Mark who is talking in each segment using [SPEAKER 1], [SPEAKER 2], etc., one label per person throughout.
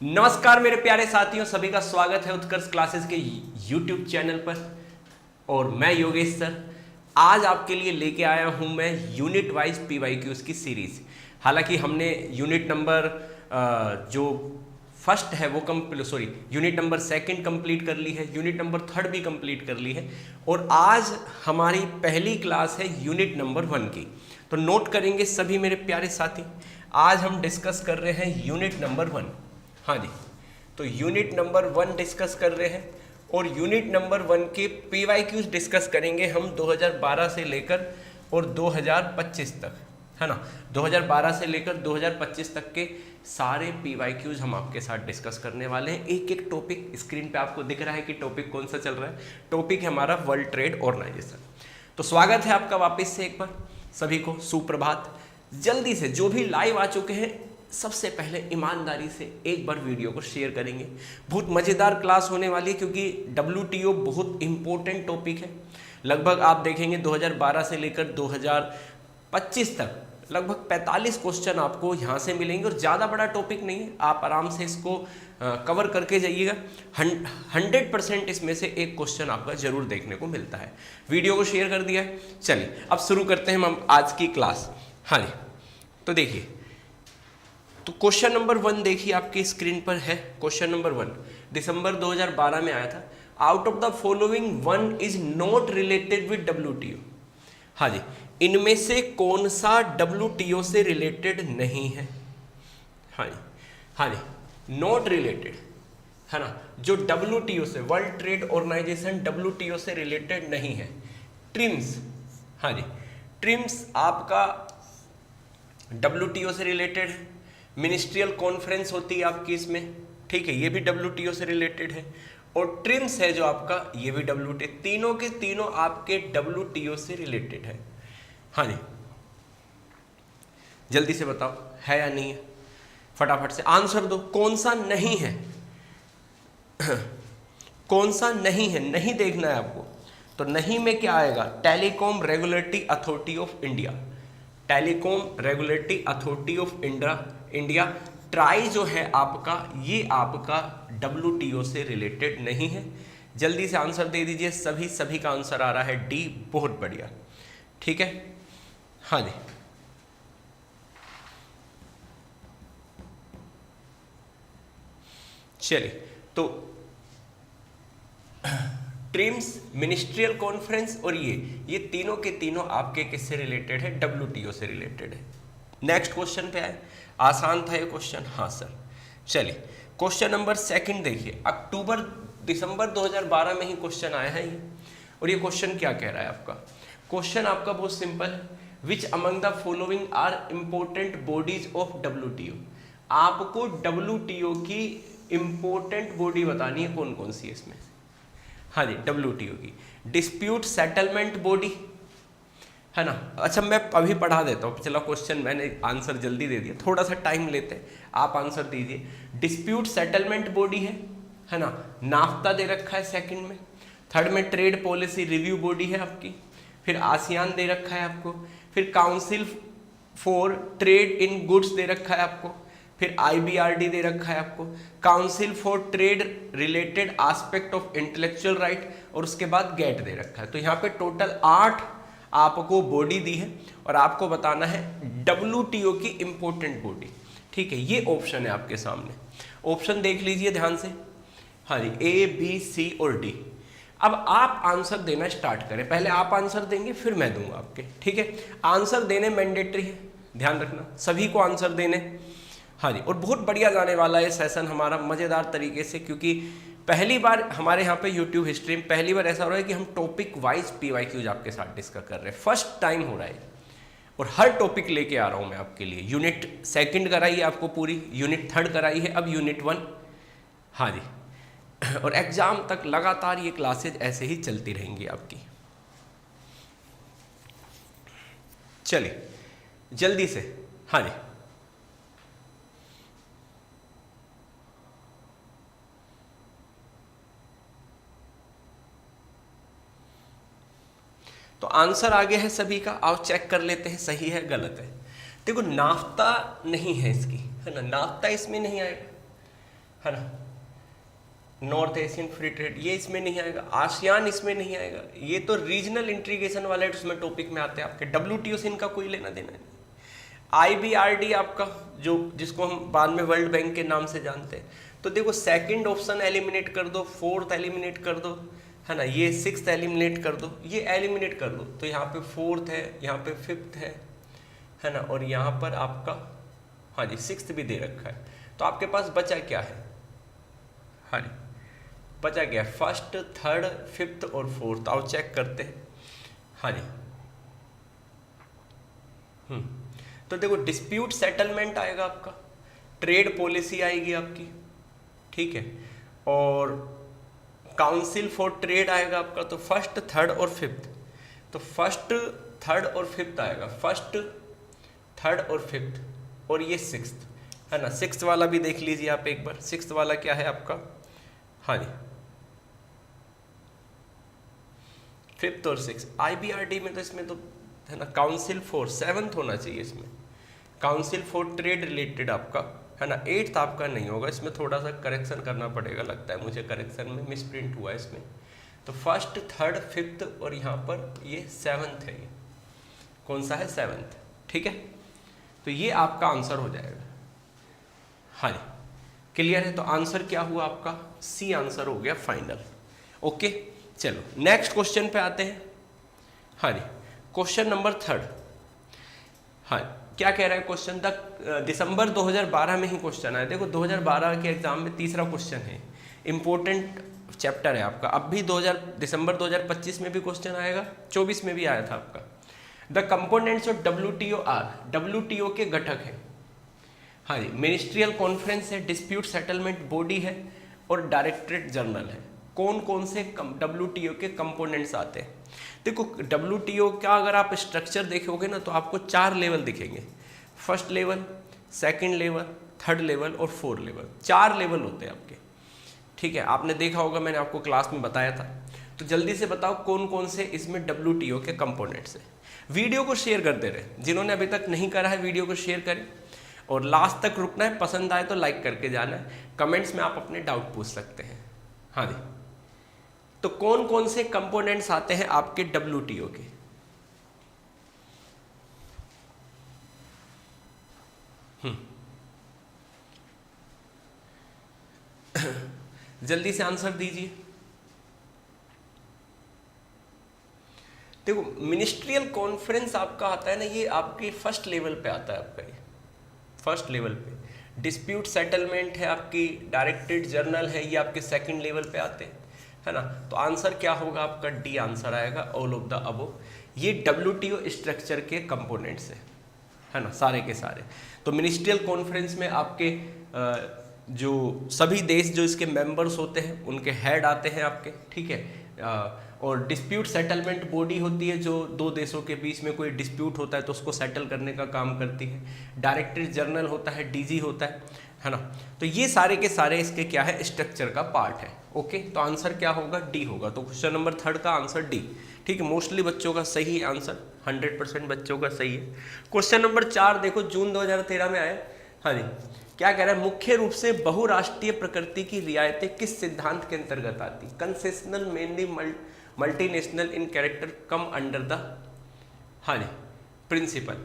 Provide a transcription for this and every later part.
[SPEAKER 1] नमस्कार मेरे प्यारे साथियों, सभी का स्वागत है उत्कर्ष क्लासेस के YouTube चैनल पर। और मैं योगेश सर आज आपके लिए लेके आया हूं मैं यूनिट वाइज PYQs की सीरीज। हालांकि हमने यूनिट नंबर जो फर्स्ट है वो यूनिट नंबर सेकंड कंप्लीट कर ली है, यूनिट नंबर थर्ड भी कंप्लीट कर ली है और आज हमारी पहली क्लास है यूनिट नंबर 1 की। तो नोट करेंगे सभी मेरे प्यारे साथी, आज हम डिस्कस कर रहे हैं यूनिट नंबर 1। हाँ जी, तो यूनिट नंबर 1 डिस्कस कर रहे हैं और यूनिट नंबर 1 के PYQs डिस्कस करेंगे हम 2012 से लेकर और 2025 तक, है ना। 2012 से लेकर 2025 तक के सारे PYQs हम आपके साथ डिस्कस करने वाले हैं। एक एक टॉपिक स्क्रीन पे आपको दिख रहा है कि टॉपिक कौन सा चल रहा है। टॉपिक है हमारा वर्ल्ड ट्रेड ऑर्गेनाइजेशन। तो स्वागत है आपका वापस से एक बार, सभी को सुप्रभात। जल्दी से जो भी लाइव आ चुके हैं सबसे पहले ईमानदारी से एक बार वीडियो को शेयर करेंगे। बहुत मज़ेदार क्लास होने वाली है क्योंकि WTO बहुत इंपॉर्टेंट टॉपिक है। लगभग आप देखेंगे 2012 से लेकर 2025 तक लगभग 45 क्वेश्चन आपको यहाँ से मिलेंगे और ज़्यादा बड़ा टॉपिक नहीं है, आप आराम से इसको कवर करके जाइएगा। 100% इसमें से एक क्वेश्चन आपका जरूर देखने को मिलता है। वीडियो को शेयर कर दिया है। चलिए अब शुरू करते हैं हम आज की क्लास। हाँ जी, तो देखिए, तो क्वेश्चन नंबर 1 देखिए आपकी स्क्रीन पर है। क्वेश्चन नंबर 1 दिसंबर 2012 में आया था। Out of the following one is not related with WTO। हाँ जी, इनमें से कौन सा WTO से रिलेटेड नहीं है? हाँ जी, हाँ जी, नॉट रिलेटेड, है ना। जो WTO से, वर्ल्ड ट्रेड ऑर्गेनाइजेशन WTO से रिलेटेड नहीं है। ट्रिम्स, हाँ जी, ट्रिम्स आपका WTO से रिलेटेड है। मिनिस्ट्रियल कॉन्फ्रेंस होती है आपकी इसमें, ठीक है, ये भी WTO से रिलेटेड है। और ट्रिम्स है जो आपका, ये भी WTO, तीनों के तीनों आपके WTO से रिलेटेड है। हाँ जी, जल्दी से बताओ है या नहीं है, फटाफट से आंसर दो। कौन सा नहीं है? कौन सा नहीं है, नहीं देखना है आपको। तो नहीं में क्या आएगा? Telecom regulatory authority of India. Telecom regulatory authority of India try जो है आपका, ये आपका WTO से रिलेटेड नहीं है। जल्दी से आंसर दे दीजिए। सभी का आंसर आ रहा है D, बहुत बढ़िया, ठीक है। हाँ जी, चलिए, तो ट्रिम्स, मिनिस्ट्रियल कॉन्फ्रेंस और ये तीनों के तीनों आपके किससे रिलेटेड है? WTO से रिलेटेड है। नेक्स्ट क्वेश्चन पे आए। आसान था ये क्वेश्चन, हाँ सर। चलिए क्वेश्चन नंबर 2 देखिए। दिसंबर 2012 में ही क्वेश्चन आया है ये। और ये क्वेश्चन क्या कह रहा है आपका? क्वेश्चन आपका बहुत सिंपल है। Which among the following are important bodies of WTO। आपको WTO की इंपॉर्टेंट बॉडी बतानी है, कौन कौन सी है इसमें। हाँ जी, WTO की डिस्प्यूट सेटलमेंट बॉडी, है ना। अच्छा, मैं अभी पढ़ा देता हूँ पिछला क्वेश्चन, मैंने आंसर जल्दी दे दिया, थोड़ा सा टाइम लेते हैं, आप आंसर दीजिए। डिस्प्यूट सेटलमेंट बॉडी है ना। नाफ्ता दे रखा है सेकंड में। थर्ड में ट्रेड पॉलिसी रिव्यू बॉडी है आपकी। फिर आसियान दे रखा है आपको। फिर council for trade in goods दे रखा है आपको। फिर IBRD दे रखा है आपको, council for trade related aspect of intellectual right, और उसके बाद गेट दे रखा है। तो यहाँ पे टोटल 8 आपको बॉडी दी है और आपको बताना है WTO की इंपॉर्टेंट बॉडी, ठीक है। ये ऑप्शन है आपके सामने, ऑप्शन देख लीजिए ध्यान से। हाँ जी, A, B, C और D। अब आप आंसर देना स्टार्ट करें। पहले आप आंसर देंगे फिर मैं दूंगा आपके, ठीक है। आंसर देने मैंडेटरी है, ध्यान रखना, सभी को आंसर देने। हाँ जी, और बहुत बढ़िया जाने वाला है सेशन हमारा मज़ेदार तरीके से, क्योंकि पहली बार हमारे यहाँ पे यूट्यूब हिस्ट्री में पहली बार ऐसा हो रहा है कि हम टॉपिक वाइज PYQs आपके साथ डिस्कस कर रहे हैं। फर्स्ट टाइम हो रहा है और हर टॉपिक लेके आ रहा हूँ मैं आपके लिए। यूनिट 2 कराई है आपको पूरी, यूनिट 3 कराई है, अब यूनिट 1। हाँ जी, और एग्जाम तक लगातार ये क्लासेज ऐसे ही चलती रहेंगी आपकी। चलिए जल्दी से, हाँ जी, तो आंसर आगे है सभी का। आओ चेक कर लेते हैं सही है गलत है। देखो नाफ्ता नहीं है इसकी, है ना, नाफ्ता इसमें नहीं आएगा। है ना, नॉर्थ एशियन फ्री ट्रेड ये इसमें नहीं आएगा, आसियान इसमें नहीं आएगा, ये तो रीजनल इंटीग्रेशन वाले उसमें टॉपिक में आते हैं आपके, WTO से इनका कोई लेना देना नहीं। IBRD आपका जो जिसको हम बाद में वर्ल्ड बैंक के नाम से जानते हैं, तो देखो सेकंड ऑप्शन एलिमिनेट कर दो, फोर्थ एलिमिनेट कर दो, है ना, ये सिक्स्थ एलिमिनेट कर दो, ये एलिमिनेट कर दो, तो यहाँ पे फोर्थ है, यहाँ पे फिफ्थ है ना, और यहाँ पर आपका हाँ जी सिक्स्थ भी दे रखा है, तो आपके पास बचा क्या है, हाँ जी बचा क्या है, फर्स्ट, थर्ड, फिफ्थ और फोर्थ, आओ चेक करते हैं। हाँ जी तो देखो डिस्प्यूट सेटलमेंट आएगा आपका, ट्रेड पॉलिसी आएगी आपकी, ठीक है, और काउंसिल फॉर ट्रेड आएगा आपका, तो फर्स्ट, थर्ड और फिफ्थ, तो फर्स्ट, थर्ड और फिफ्थ आएगा, फर्स्ट, थर्ड और फिफ्थ, और ये सिक्स्थ है ना, सिक्स्थ वाला भी देख लीजिए आप एक बार, सिक्स्थ वाला क्या है आपका, हाँ जी फिफ्थ और सिक्स, IBRD में तो इसमें तो है ना काउंसिल फॉर, सेवंथ होना चाहिए इसमें, काउंसिल फॉर ट्रेड रिलेटेड आपका है ना, एट्थ आपका नहीं होगा, इसमें थोड़ा सा करेक्शन करना पड़ेगा, लगता है मुझे करेक्शन में मिस प्रिंट हुआ है इसमें, तो फर्स्ट, थर्ड, फिफ्थ और यहाँ पर ये सेवंथ है, ये कौन सा है, सेवंथ, ठीक है, तो ये आपका आंसर हो जाएगा। हाँ जी क्लियर है, तो आंसर क्या हुआ आपका, C आंसर हो गया फाइनल। ओके चलो नेक्स्ट क्वेश्चन पे आते हैं। हाँ जी क्वेश्चन नंबर थर्ड, हाँ क्या कह रहा है क्वेश्चन, तक दिसंबर 2012 में ही क्वेश्चन आया, देखो 2012 के एग्जाम में तीसरा क्वेश्चन है, इंपॉर्टेंट चैप्टर है आपका, अब भी दिसंबर 2025 में भी क्वेश्चन आएगा, 24 में भी आया था आपका। द कंपोनेंट्स ऑफ WTO आर, WTO के घटक है, हाँ जी मिनिस्ट्रियल कॉन्फ्रेंस है, डिस्प्यूट सेटलमेंट बॉडी है और डायरेक्टरेट जनरल है। कौन कौन से WTO के कंपोनेंट्स आते हैं, देखो WTO का अगर आप स्ट्रक्चर देखोगे ना तो आपको 4 लेवल दिखेंगे, first level, second level, third level और फोर्थ लेवल, 4 लेवल होते हैं आपके, ठीक है, आपने देखा होगा, मैंने आपको क्लास में बताया था। तो जल्दी से बताओ कौन कौन से इसमें WTO के कंपोनेंट्स हैं। वीडियो को शेयर करते रहे, जिन्होंने अभी तक नहीं करा है वीडियो को शेयर करें, और लास्ट तक रुकना है, पसंद आए तो लाइक करके जाना है, कमेंट्स में आप अपने डाउट पूछ सकते हैं। हाँ जी तो कौन कौन से कंपोनेंट्स आते हैं आपके WTO के, जल्दी से आंसर दीजिए। देखो मिनिस्ट्रियल कॉन्फ्रेंस आपका आता है ना, ये आपके फर्स्ट लेवल पे आता है आपका, ये फर्स्ट लेवल पे। डिस्प्यूट सेटलमेंट है आपकी, डायरेक्टरेट जनरल है, ये आपके सेकंड लेवल पे आते हैं, है ना। तो आंसर क्या होगा आपका, D आंसर आएगा, ऑल ऑफ द अबव। ये WTO स्ट्रक्चर के कंपोनेंट्स है ना, सारे के सारे। तो मिनिस्ट्रियल कॉन्फ्रेंस में आपके जो सभी देश जो इसके मेंबर्स होते हैं उनके हेड आते हैं आपके, ठीक है। और डिस्प्यूट सेटलमेंट बॉडी होती है, जो दो देशों के बीच में कोई डिस्प्यूट होता है तो उसको सेटल करने का काम करती है। डायरेक्टरेट जनरल होता है, DG होता है ना। तो ये सारे के सारे इसके क्या है, स्ट्रक्चर का पार्ट है। ओके, तो आंसर क्या होगा, D होगा। तो क्वेश्चन नंबर 3 का आंसर D, ठीक है। मोस्टली बच्चों का सही आंसर, 100% बच्चों का सही है। क्वेश्चन नंबर 4 देखो, जून 2013 में आया। हाँ जी, क्या कह रहा है, मुख्य रूप से बहुराष्ट्रीय प्रकृति की रियायतें किस सिद्धांत के अंतर्गत आती। Concessional mainly multinational in character come under the, हाँ जी, प्रिंसिपल।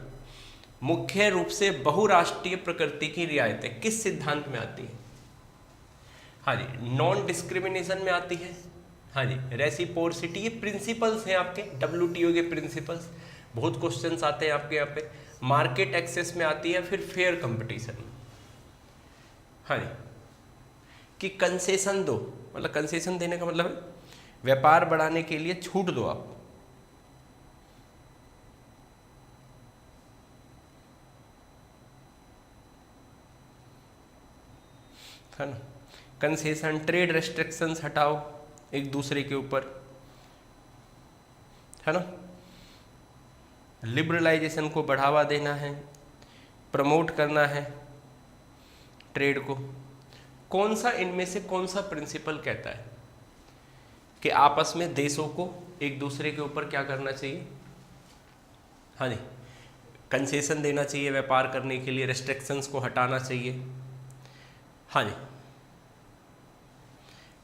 [SPEAKER 1] मुख्य रूप से बहुराष्ट्रीय प्रकृति की रियायतें किस सिद्धांत में आती है। हाँ जी, नॉन डिस्क्रिमिनेशन में आती है। हाँ जी, रेसिप्रोसिटी, ये प्रिंसिपल्स हैं आपके WTO के प्रिंसिपल्स। बहुत क्वेश्चंस आते हैं आपके यहाँ पे। मार्केट एक्सेस में आती है, फिर फेयर कंपटीशन में। हाँ जी, कि कंसेशन दो, मतलब कंसेशन देने का मतलब है व्यापार बढ़ाने के लिए छूट दो आप। है ना, कंसेशन, ट्रेड रेस्ट्रिक्शंस हटाओ एक दूसरे के ऊपर, है ना। लिबरलाइजेशन को बढ़ावा देना है, प्रमोट करना है ट्रेड को। कौन सा इनमें से कौन सा प्रिंसिपल कहता है कि आपस में देशों को एक दूसरे के ऊपर क्या करना चाहिए। हाँ जी, कंसेशन देना चाहिए व्यापार करने के लिए, रेस्ट्रिक्शंस को हटाना चाहिए। हाँ जी,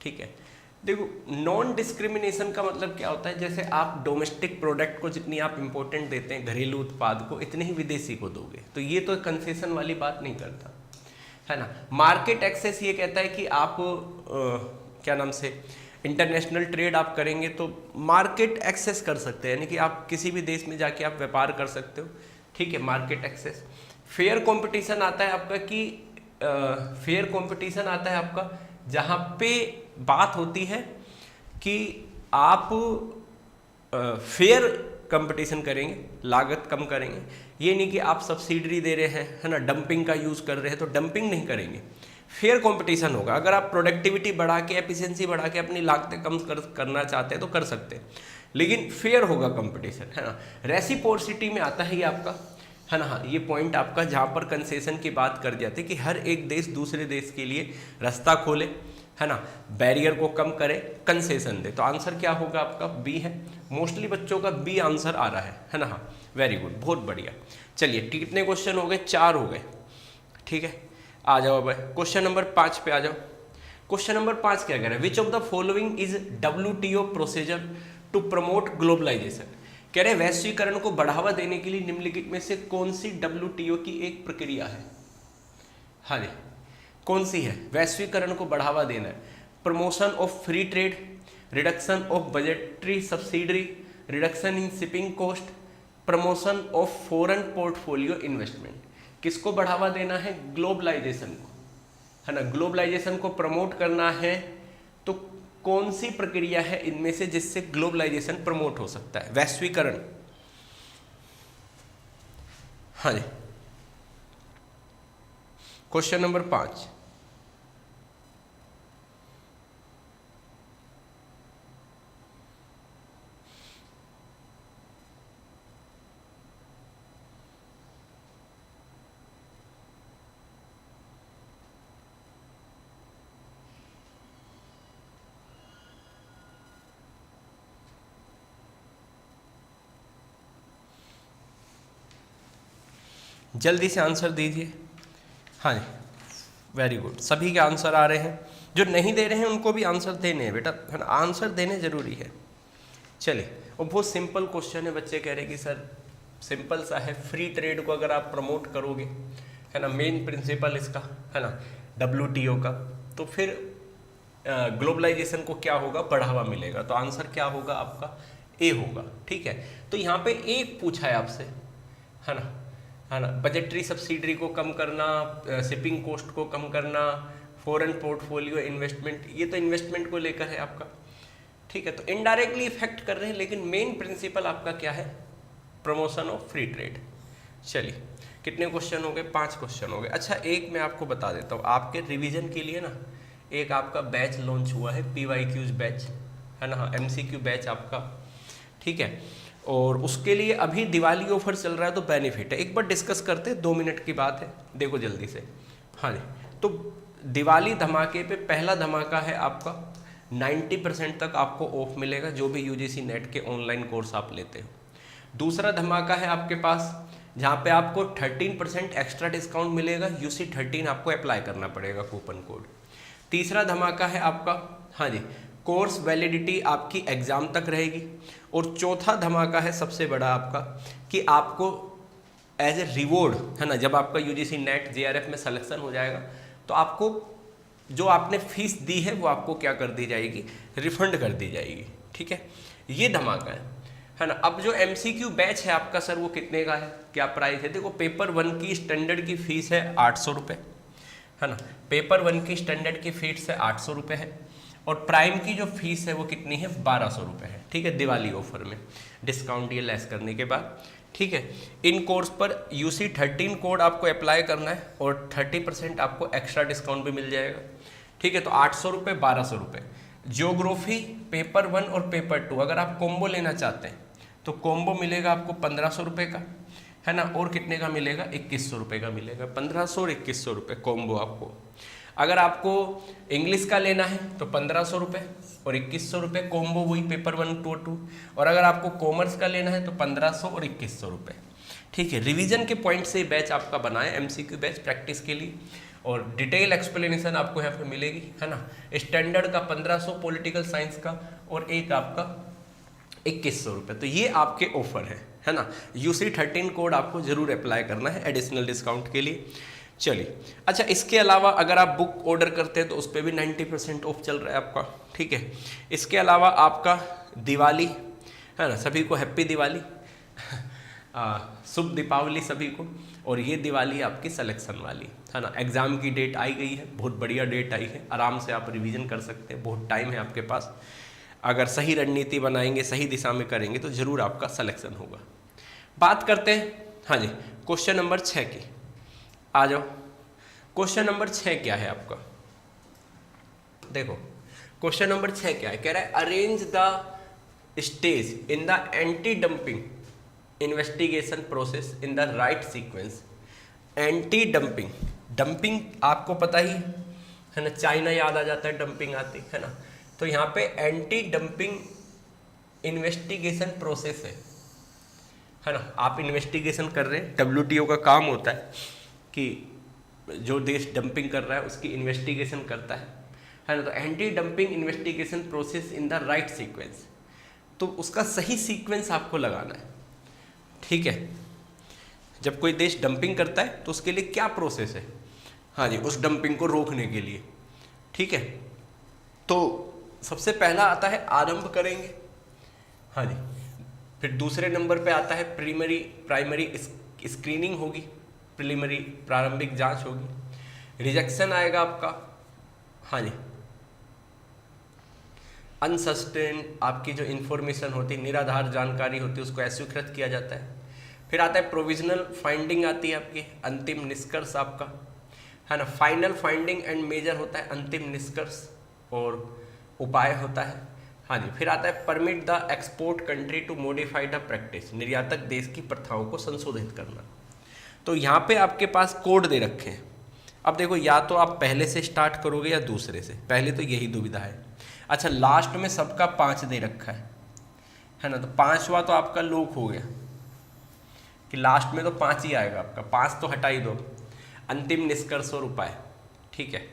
[SPEAKER 1] ठीक है। देखो, नॉन डिस्क्रिमिनेशन का मतलब क्या होता है, जैसे आप डोमेस्टिक प्रोडक्ट को जितनी आप इंपॉर्टेंट देते हैं, घरेलू उत्पाद को, इतने ही विदेशी को दोगे, तो ये तो कंसेशन वाली बात नहीं करता, है ना। मार्केट एक्सेस ये कहता है कि आप क्या नाम से इंटरनेशनल ट्रेड आप करेंगे तो मार्केट एक्सेस कर सकते हैं, यानी कि आप किसी भी देश में जाके आप व्यापार कर सकते हो, ठीक है, मार्केट एक्सेस। फेयर कंपटीशन आता है आपका कि फेयर कंपटीशन आता है आपका जहाँ पे बात होती है कि आप फेयर कंपटीशन करेंगे, लागत कम करेंगे। ये नहीं कि आप सब्सिडी दे रहे हैं, है ना, डंपिंग का यूज़ कर रहे हैं, तो डंपिंग नहीं करेंगे, फेयर कंपटीशन होगा। अगर आप प्रोडक्टिविटी बढ़ा के, एफिशिएंसी बढ़ा के अपनी लागतें कम करना चाहते हैं तो कर सकते हैं, लेकिन फेयर होगा कंपटीशन, है ना। रेसिप्रोसिटी में आता है ये आपका, है ना। हाँ, ये पॉइंट आपका जहाँ पर कंसेशन की बात कर जाते हैं कि हर एक देश दूसरे देश के लिए रास्ता खोले, है ना, बैरियर को कम करे, कंसेशन दे। तो आंसर क्या होगा आपका, बी है। मोस्टली बच्चों का बी आंसर आ रहा है ना। हाँ, वेरी गुड, बहुत बढ़िया। चलिए, कितने क्वेश्चन हो गए, 4 हो गए, ठीक है। आ जाओ अब क्वेश्चन नंबर 5 पे आ जाओ। क्वेश्चन नंबर 5 क्या कह रहा है, which of the following is WTO procedure to promote globalisation. कह रहे वैश्वीकरण को बढ़ावा देने के लिए निम्नलिखित में से कौन सी WTO की एक प्रक्रिया है। हाँ जी, कौन सी है, वैश्वीकरण को बढ़ावा देना है। Promotion of free trade, reduction of budgetary subsidy, reduction in shipping cost, promotion of foreign portfolio investment. किसको बढ़ावा देना है, ग्लोबलाइजेशन को, है ना, ग्लोबलाइजेशन को प्रमोट करना है। तो कौन सी प्रक्रिया है इनमें से जिससे ग्लोबलाइजेशन प्रमोट हो सकता है, वैश्वीकरण। हाँ जी, क्वेश्चन नंबर 5। जल्दी से आंसर दीजिए। हाँ जी, वेरी गुड, सभी के आंसर आ रहे हैं। जो नहीं दे रहे हैं उनको भी आंसर देने हैं बेटा, है ना, आंसर देने जरूरी है। चलिए, और बहुत सिंपल क्वेश्चन है, बच्चे कह रहे हैं कि सर सिंपल सा है, फ्री ट्रेड को अगर आप प्रमोट करोगे, है ना, मेन प्रिंसिपल इसका, है ना, WTO का, तो फिर ग्लोबलाइजेशन को क्या होगा, बढ़ावा मिलेगा। तो आंसर क्या होगा आपका, ए होगा, ठीक है। तो यहाँ पे एक पूछा है आपसे, है ना, है ना, बजटरी सब्सिडी को कम करना, शिपिंग कॉस्ट को कम करना, फॉरेन पोर्टफोलियो इन्वेस्टमेंट, ये तो इन्वेस्टमेंट को लेकर है आपका, ठीक है। तो इनडायरेक्टली इफेक्ट कर रहे हैं, लेकिन मेन प्रिंसिपल आपका क्या है, प्रमोशन ऑफ फ्री ट्रेड। चलिए, कितने क्वेश्चन हो गए, 5 क्वेश्चन हो गए। अच्छा, एक मैं आपको बता देता हूँ, आपके रिवीजन के लिए ना एक आपका बैच लॉन्च हुआ है, PYQs बैच, है ना, MCQ बैच आपका, ठीक है। और उसके लिए अभी दिवाली ऑफर चल रहा है, तो बेनिफिट है, एक बार डिस्कस करते हैं, 2 मिनट की बात है, देखो जल्दी से। हाँ जी, तो दिवाली धमाके पे पहला धमाका है आपका 90% तक आपको ऑफ मिलेगा, जो भी UGC नेट के ऑनलाइन कोर्स आप लेते हो। दूसरा धमाका है आपके पास जहाँ पे आपको 13% एक्स्ट्रा डिस्काउंट मिलेगा, UC13 आपको अप्लाई करना पड़ेगा कूपन कोड। तीसरा धमाका है आपका, हाँ जी, कोर्स वैलिडिटी आपकी एग्ज़ाम तक रहेगी। और चौथा धमाका है सबसे बड़ा आपका कि आपको एज ए रिवॉर्ड, है ना, जब आपका UGC नेट JRF में सिलेक्शन हो जाएगा तो आपको जो आपने फीस दी है वो आपको क्या कर दी जाएगी, रिफंड कर दी जाएगी, ठीक है। ये धमाका है ना। अब जो MCQ बैच है आपका सर वो कितने का है, क्या प्राइस है, देखो पेपर 1 की स्टैंडर्ड की फीस है 800 रुपये, है ना, पेपर 1 की स्टैंडर्ड की फीस है 800 रुपये है, और प्राइम की जो फीस है वो कितनी है, 1200 रुपये है, ठीक है, दिवाली ऑफर में डिस्काउंट ये लेस करने के बाद, ठीक है। इन कोर्स पर UC13 कोड आपको अप्लाई करना है और 30% आपको एक्स्ट्रा डिस्काउंट भी मिल जाएगा, ठीक है। तो 800 रुपये, 1200 रुपये। जियोग्राफी पेपर 1 और पेपर 2 अगर आप कॉम्बो लेना चाहते हैं तो कॉम्बो मिलेगा आपको 1500 रुपये का, है ना, और कितने का मिलेगा, 2100 रुपये का मिलेगा, 1500 और 2100 रुपये कॉम्बो आपको। अगर आपको इंग्लिश का लेना है तो 1500 रुपये और 2100 रुपये कॉम्बो, वही पेपर 1 2 2। और अगर आपको कॉमर्स का लेना है तो 1500 और 2100 रुपये, ठीक है। रिवीजन के पॉइंट से बैच आपका बना है, MCQ बैच प्रैक्टिस के लिए। और डिटेल एक्सप्लेनेशन आपको यहाँ पे मिलेगी, है ना। स्टैंडर्ड का 1500 पॉलिटिकल साइंस का, और एक आपका 2100 रुपये। तो ये आपके ऑफर है ना। UC13 कोड आपको जरूर अप्लाई करना है एडिशनल डिस्काउंट के लिए। चलिए, अच्छा इसके अलावा अगर आप बुक ऑर्डर करते हैं तो उस पर भी 90% ऑफ चल रहा है आपका, ठीक है। इसके अलावा आपका दिवाली, है ना, सभी को हैप्पी दिवाली, शुभ दीपावली सभी को। और ये दिवाली आपकी सिलेक्शन वाली, है ना। एग्ज़ाम की डेट आई गई है, बहुत बढ़िया डेट आई है, आराम से आप रिवीजन कर सकते हैं, बहुत टाइम है आपके पास। अगर सही रणनीति बनाएंगे, सही दिशा में करेंगे तो ज़रूर आपका सिलेक्शन होगा। बात करते हैं, हाँ जी, क्वेश्चन नंबर 6 की। आ जाओ, क्वेश्चन नंबर 6 क्या है आपका, देखो क्वेश्चन नंबर 6 क्या है, कह रहा है arrange the stage in the anti dumping investigation process in the right sequence. Anti dumping, dumping आपको पता ही है ना, चाइना याद आ जाता है, डंपिंग आती है ना। तो यहाँ पे एंटी डंपिंग इन्वेस्टिगेशन प्रोसेस है ना। आप इन्वेस्टिगेशन कर रहे हैं, WTO का काम होता है कि जो देश डंपिंग कर रहा है उसकी इन्वेस्टिगेशन करता है ना। तो anti dumping investigation process in the right sequence, तो उसका सही सीक्वेंस आपको लगाना है, ठीक है। जब कोई देश डंपिंग करता है तो उसके लिए क्या प्रोसेस है, हाँ जी, उस डंपिंग को रोकने के लिए, ठीक है। तो सबसे पहला आता है आरंभ करेंगे, हाँ जी। फिर दूसरे नंबर पे आता है प्राइमरी स्क्रीनिंग होगी, प्रीलिमिनरी प्रारंभिक जांच होगी। रिजेक्शन आएगा आपका, हाँ जी। अनसस्टेन आपकी जो इन्फॉर्मेशन होती है, निराधार जानकारी होती है, उसको अस्वीकृत किया जाता है। फिर आता है प्रोविजनल फाइंडिंग आती है आपकी, अंतिम निष्कर्ष आपका, है ना। फाइनल फाइंडिंग एंड मेजर होता है अंतिम निष्कर्ष और उपाय होता है, हाँ जी। फिर आता है permit the export country to modify the practice, निर्यातक देश की प्रथाओं को संशोधित करना। तो यहाँ पे आपके पास कोड दे रखे हैं। अब देखो, या तो आप पहले से स्टार्ट करोगे या दूसरे से, पहले तो यही दुविधा है। अच्छा, लास्ट में सबका 5 दे रखा है ना। तो 5वां तो आपका लॉक हो गया कि लास्ट में तो 5 ही आएगा आपका, 5 तो हटा ही दो, अंतिम निष्कर्ष और उपाय, ठीक है।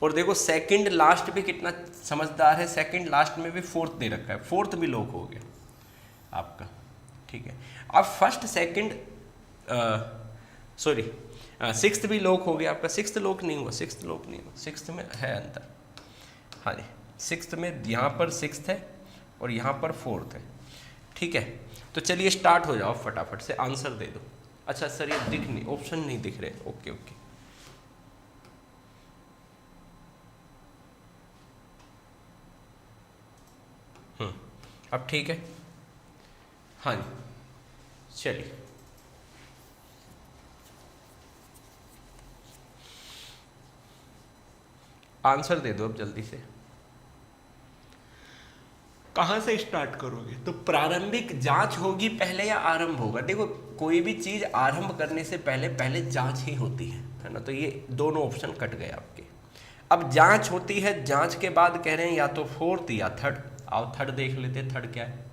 [SPEAKER 1] और देखो सेकंड लास्ट भी कितना समझदार है, सेकंड लास्ट में भी 4th दे रखा है, 4th भी लॉक हो गया आपका, ठीक है। अब फर्स्ट सेकंड सॉरी 6th भी लॉक हो गया आपका, 6th लॉक नहीं हुआ, 6th लॉक नहीं हुआ, 6th में है अंतर, हाँ जी। 6th में यहाँ पर 6th है और यहाँ पर 4th है, ठीक है। तो चलिए स्टार्ट हो जाओ, फटाफट से आंसर दे दो। अच्छा सर, ये दिख नहीं, ऑप्शन नहीं दिख रहे, ओके ओके। अब ठीक है, हाँ जी, चलिए। आंसर दे दो अब जल्दी से। कहाँ से स्टार्ट करोगे? तो प्रारंभिक जांच होगी पहले या आरंभ होगा? देखो, कोई भी चीज आरंभ करने से पहले पहले जांच ही होती है ना। तो ये दोनों ऑप्शन कट गए आपके। अब जांच होती है, जांच के बाद कह रहे हैं या तो 4th या 3rd। आओ 3rd देख लेते हैं, 3rd क्या है।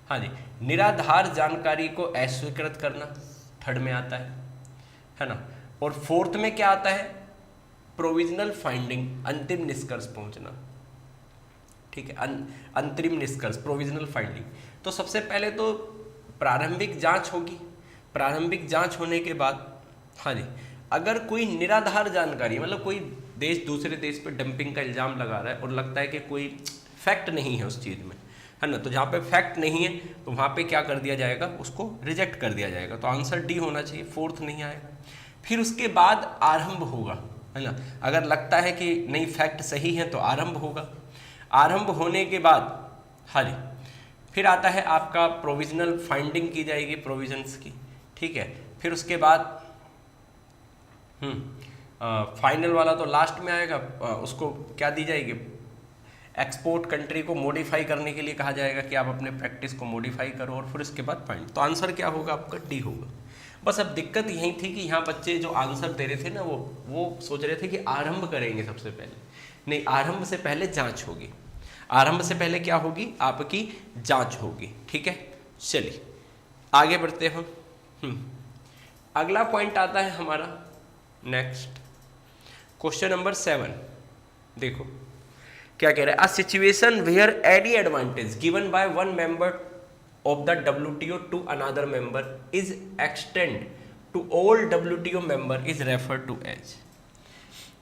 [SPEAKER 1] हाँ जी, निराधार जानकारी को अस्वीकृत करना 3rd में आता है ना। और 4th में क्या आता है? प्रोविजनल फाइंडिंग, अंतिम निष्कर्ष पहुंचना, ठीक है। अंतरिम निष्कर्ष, प्रोविजनल फाइंडिंग। तो सबसे पहले तो प्रारंभिक जांच होगी। प्रारंभिक जांच होने के बाद, हाँ जी, अगर कोई निराधार जानकारी, मतलब कोई देश दूसरे देश पे डंपिंग का इल्ज़ाम लगा रहा है और लगता है कि कोई फैक्ट नहीं है उस चीज़ में, है ना, तो जहाँ पे फैक्ट नहीं है तो वहाँ पे क्या कर दिया जाएगा? उसको रिजेक्ट कर दिया जाएगा। तो आंसर डी होना चाहिए, 4th नहीं आएगा। फिर उसके बाद आरंभ होगा, है ना। अगर लगता है कि नहीं फैक्ट सही है तो आरंभ होगा। आरंभ होने के बाद, हाँ जी, फिर आता है आपका प्रोविजनल फाइंडिंग की जाएगी, प्रोविजंस की, ठीक है। फिर उसके बाद फाइनल वाला तो लास्ट में आएगा। उसको क्या दी जाएगी? एक्सपोर्ट कंट्री को मॉडिफाई करने के लिए कहा जाएगा कि आप अपने प्रैक्टिस को मॉडिफाई करो, और फिर उसके बाद फाइंड। तो आंसर क्या होगा आपका? डी होगा। बस अब दिक्कत यही थी कि यहाँ बच्चे जो आंसर दे रहे थे ना, वो सोच रहे थे कि आरंभ करेंगे सबसे पहले। नहीं, आरंभ से पहले जांच होगी। आरंभ से पहले क्या होगी? आपकी जांच होगी, ठीक है। चलिए आगे बढ़ते हैं। अगला पॉइंट आता है हमारा नेक्स्ट। क्वेश्चन नंबर 7 देखो क्या कह रहा है, a situation where any advantage given by one member of the WTO to another member is extend to all WTO member is refer to as.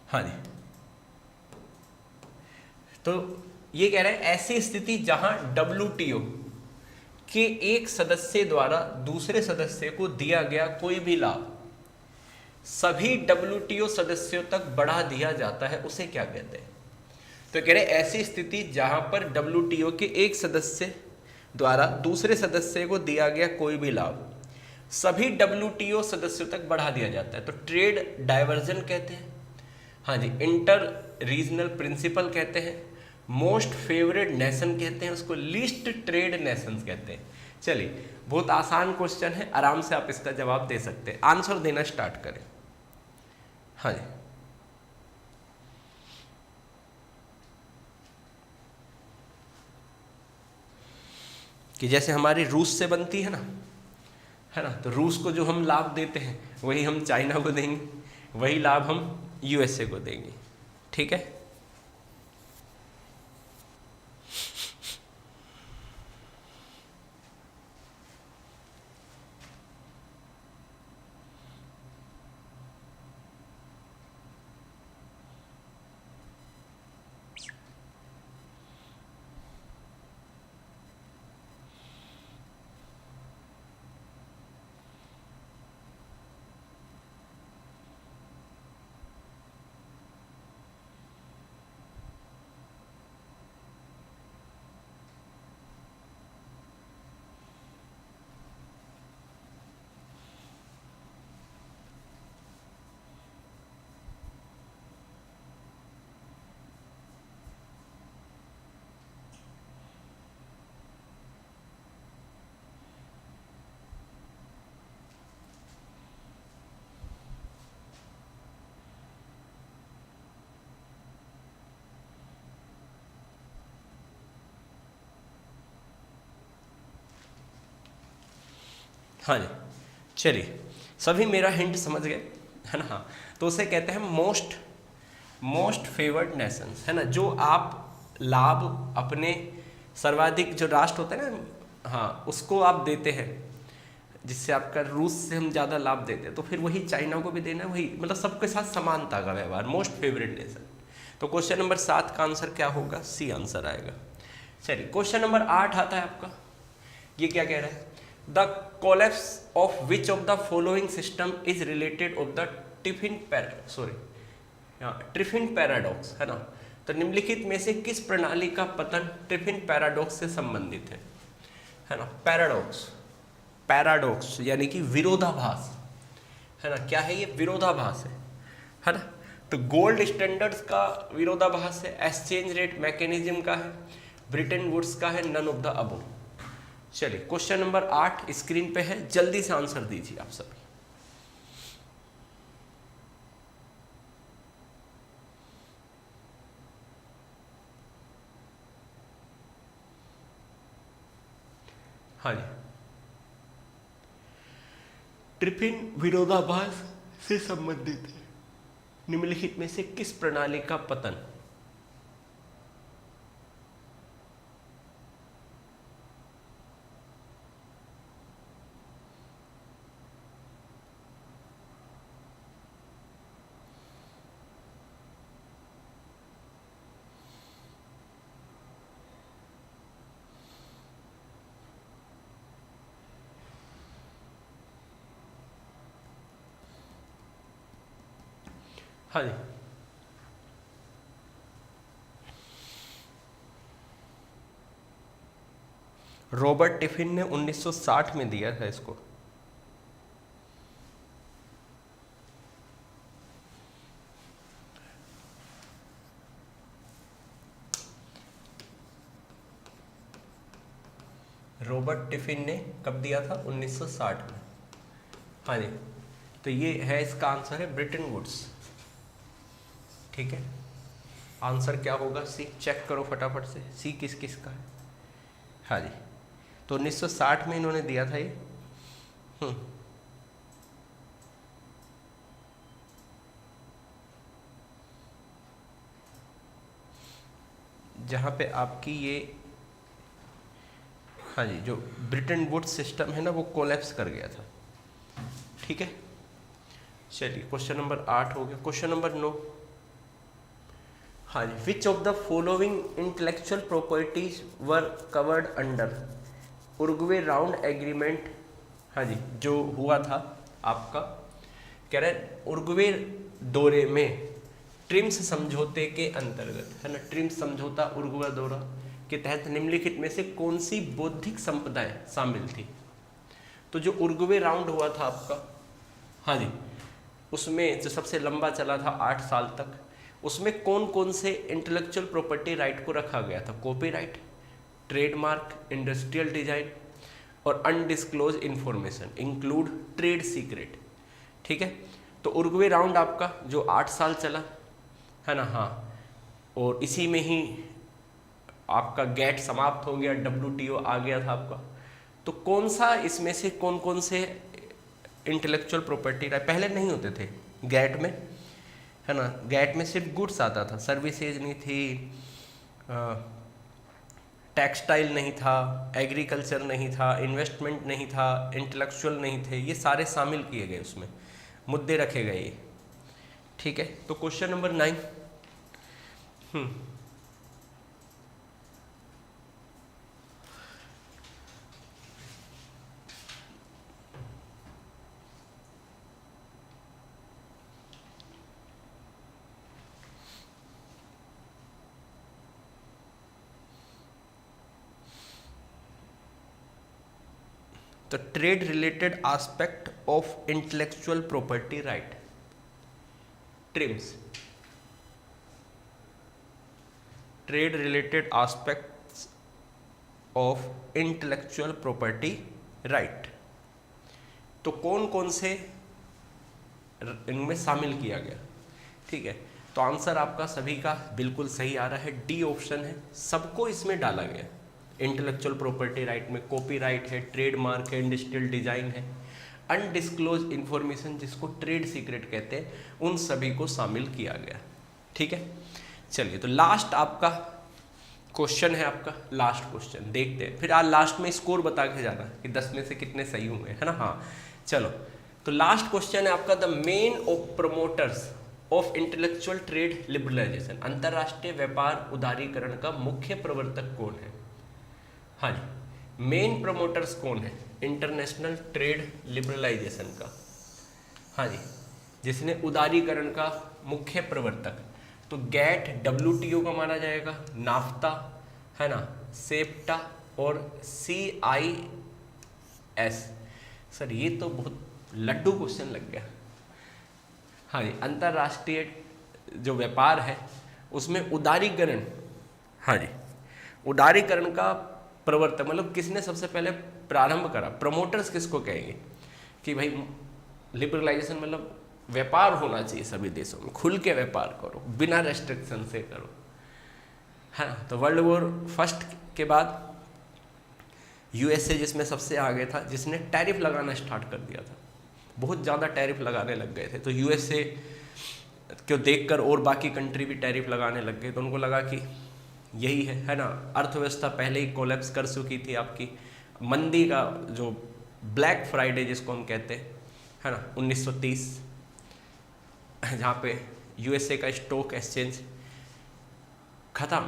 [SPEAKER 1] हाँ जी, तो ये कह रहे हैं ऐसी स्थिति जहां WTO के एक सदस्य द्वारा दूसरे सदस्य को दिया गया कोई भी लाभ सभी WTO सदस्यों तक बढ़ा दिया जाता है, उसे क्या कहते हैं? तो कह रहे ऐसी स्थिति जहां पर WTO के एक सदस्य द्वारा दूसरे सदस्य को दिया गया कोई भी लाभ सभी WTO सदस्यों तक बढ़ा दिया जाता है, तो ट्रेड डाइवर्जन कहते हैं। हाँ जी, इंटर रीजनल प्रिंसिपल कहते हैं, मोस्ट फेवरेट नेशन कहते हैं, उसको लीस्ट ट्रेड नेशंस कहते हैं। चलिए, बहुत आसान क्वेश्चन है, आराम से आप इसका जवाब दे सकते हैं। आंसर देना स्टार्ट करें। हाँ जी, कि जैसे हमारी रूस से बनती है ना, तो रूस को जो हम लाभ देते हैं वही हम चाइना को देंगे, वही लाभ हम USA को देंगे। ठीक है, हाँ जी, चलिए, सभी मेरा हिंट समझ गए, है ना। हाँ, तो उसे कहते हैं मोस्ट फेवर्ड नेशंस, है ना। जो आप लाभ अपने सर्वाधिक जो राष्ट्र होते हैं ना, हाँ, उसको आप देते हैं, जिससे आपका रूस से हम ज़्यादा लाभ देते हैं, तो फिर वही चाइना को भी देना है, वही मतलब सबके साथ समानता का व्यवहार, मोस्ट फेवरेट नेशन। तो क्वेश्चन नंबर 7 का आंसर क्या होगा? सी आंसर आएगा। चलिए, क्वेश्चन नंबर 8 आता है आपका। ये क्या कह रहा है? The collapse of which of the following system is related of the Triffin paradox, है ना। तो निम्नलिखित में से किस प्रणाली का पतन ट्रिफिन पैराडॉक्स से संबंधित है ना। पैराडॉक्स यानी कि विरोधाभास, है ना। क्या है ये? विरोधाभास है ना। तो गोल्ड स्टैंडर्ड्स का विरोधाभास है, एक्सचेंज रेट मैकेनिज्म का है, ब्रिटेन वुड्स का है, नन ऑफ द अबव। चलिए, क्वेश्चन नंबर 8 स्क्रीन पे है, जल्दी से आंसर दीजिए आप सभी। हाँ जी, ट्रिफिन विरोधाभास से संबंधित है, निम्नलिखित में से किस प्रणाली का पतन? हाँ जी, रॉबर्ट टिफिन ने 1960 में दिया है इसको। रॉबर्ट टिफिन ने कब दिया था? 1960 में। हाँ जी, तो ये है, इसका आंसर है ब्रिटेन वुड्स। ठीक है, आंसर क्या होगा? सी। चेक करो फटाफट से, सी किस किस का है। हाँ जी, तो 1960 में इन्होंने दिया था ये। जहाँ पे आपकी ये, हाँ जी, जो ब्रिटेन वुड्स सिस्टम है ना वो कोलैप्स कर गया था। ठीक है, चलिए क्वेश्चन नंबर 8 हो गया। क्वेश्चन नंबर 9, हाँ जी, which of the following intellectual properties were covered under Uruguay round agreement. हाँ जी, जो हुआ था आपका, कह रहे हैं उरुग्वे दौरे में ट्रिम्स समझौते के अंतर्गत, है ना, ट्रिम्स समझौता उरुग्वे दौरा के तहत निम्नलिखित में से कौन सी बौद्धिक संपदाएं शामिल थी। तो जो उरुग्वे राउंड हुआ था आपका, हाँ जी, उसमें जो सबसे लंबा चला था 8 साल तक, उसमें कौन कौन से इंटेलेक्चुअल प्रॉपर्टी राइट को रखा गया था। कॉपीराइट, ट्रेडमार्क, इंडस्ट्रियल डिजाइन और undisclosed information include trade secret. ठीक है, तो उरुग्वे राउंड आपका जो 8 साल चला, है ना, हाँ, और इसी में ही आपका गेट समाप्त हो गया, WTO आ गया था आपका। तो कौन सा इसमें से कौन कौन से इंटेलेक्चुअल प्रॉपर्टी राइट पहले नहीं होते थे गेट में, है ना, गेट में सिर्फ गुड्स आता था, सर्विसेज नहीं थी, टेक्सटाइल नहीं था, एग्रीकल्चर नहीं था, इन्वेस्टमेंट नहीं था, इंटेलेक्चुअल नहीं थे, ये सारे शामिल किए गए, उसमें मुद्दे रखे गए ये। ठीक है, तो question number 9, the trade related aspect of intellectual property right, TRIMS, trade related aspects of intellectual property right, तो कौन कौन से इनमें शामिल किया गया। ठीक है, तो आंसर आपका सभी का बिल्कुल सही आ रहा है, डी ऑप्शन है, सबको इसमें डाला गया। इंटेलेक्चुअल प्रॉपर्टी राइट में कॉपीराइट है, ट्रेडमार्क है, इंडस्ट्रियल डिजाइन है, अनडिस्क्लोज इंफॉर्मेशन जिसको ट्रेड सीक्रेट कहते हैं, उन सभी को शामिल किया गया। ठीक है, चलिए तो लास्ट आपका क्वेश्चन है, आपका लास्ट क्वेश्चन देखते हैं, फिर आज लास्ट में स्कोर बता के जाना कि 10 में से कितने सही हुए, है ना। हाँ चलो, तो लास्ट क्वेश्चन है आपका, the main of promoters of intellectual trade liberalisation, अंतरराष्ट्रीय व्यापार उदारीकरण का मुख्य प्रवर्तक कौन है। हाँ जी, मेन प्रमोटर्स कौन है इंटरनेशनल ट्रेड लिबरलाइजेशन का। हाँ जी, जिसने उदारीकरण का मुख्य प्रवर्तक, तो गेट WTO का माना जाएगा, नाफ्ता, है ना, सेप्टा और CIS। सर ये तो बहुत लड्डू क्वेश्चन लग गया। हाँ जी, अंतरराष्ट्रीय जो व्यापार है उसमें उदारीकरण, हाँ जी, उदारीकरण का प्रवर्तक मतलब किसने सबसे पहले प्रारंभ करा, प्रमोटर्स किसको कहेंगे कि भाई लिबरलाइजेशन मतलब व्यापार होना चाहिए सभी देशों में, खुल के व्यापार करो, बिना रेस्ट्रिक्शन से करो, है ना। तो वर्ल्ड वॉर फर्स्ट के बाद USA जिसमें सबसे आगे था, जिसने टैरिफ लगाना स्टार्ट कर दिया था, बहुत ज़्यादा टैरिफ लगाने लग गए थे, तो USA को देखकर और बाकी कंट्री भी टैरिफ लगाने लग गए, तो उनको लगा कि यही है ना, अर्थव्यवस्था पहले ही कोलैप्स कर चुकी थी आपकी, मंदी का जो ब्लैक फ्राइडे जिसको हम कहते हैं, है ना, 1930, जहाँ पे USA का स्टॉक एक्सचेंज ख़त्म,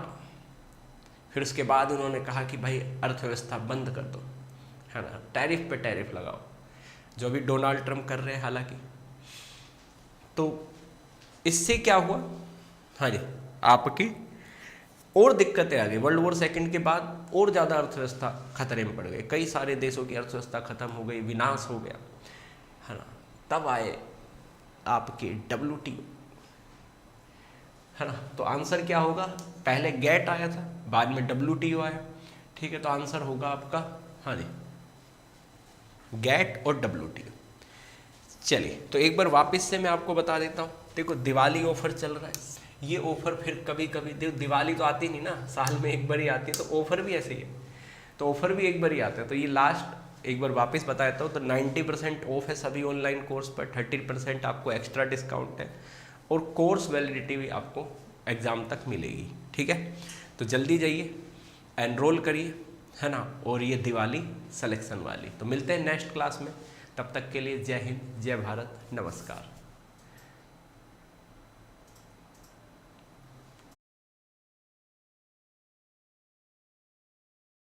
[SPEAKER 1] फिर उसके बाद उन्होंने कहा कि भाई अर्थव्यवस्था बंद कर दो, है ना, टैरिफ पे टैरिफ लगाओ, जो भी डोनाल्ड ट्रंप कर रहे हैं हालांकि। तो इससे क्या हुआ, हाँ जी, आपकी और दिक्कतें आ गई, वर्ल्ड वॉर सेकंड के बाद और ज़्यादा अर्थव्यवस्था खतरे में पड़ गई, कई सारे देशों की अर्थव्यवस्था खत्म हो गई, विनाश हो गया, है ना। तब आए आपके WTO, है ना। तो आंसर क्या होगा, पहले गेट आया था, बाद में WTO आया। ठीक है, तो आंसर होगा आपका, हाँ जी, गेट और WTO। चलिए तो एक बार वापस से मैं आपको बता देता हूँ, देखो दिवाली ऑफर चल रहा है, ये ऑफर फिर कभी कभी देखो, दिवाली तो आती नहीं ना, साल में एक बार ही आती है, तो ऑफर भी ऐसे ही है, तो ऑफर भी एक बार ही आता है। तो ये लास्ट एक बार वापस बता देता हूँ, तो 90% ऑफ है सभी ऑनलाइन कोर्स पर, 30% आपको एक्स्ट्रा डिस्काउंट है, और कोर्स वैलिडिटी भी आपको एग्ज़ाम तक मिलेगी। ठीक है, तो तो जल्दी जाइए, एनरोल करिए, है ना। और ये दिवाली सिलेक्शन वाली। तो मिलते हैं नेक्स्ट क्लास में, तब तक के लिए जय हिंद, जय भारत, नमस्कार।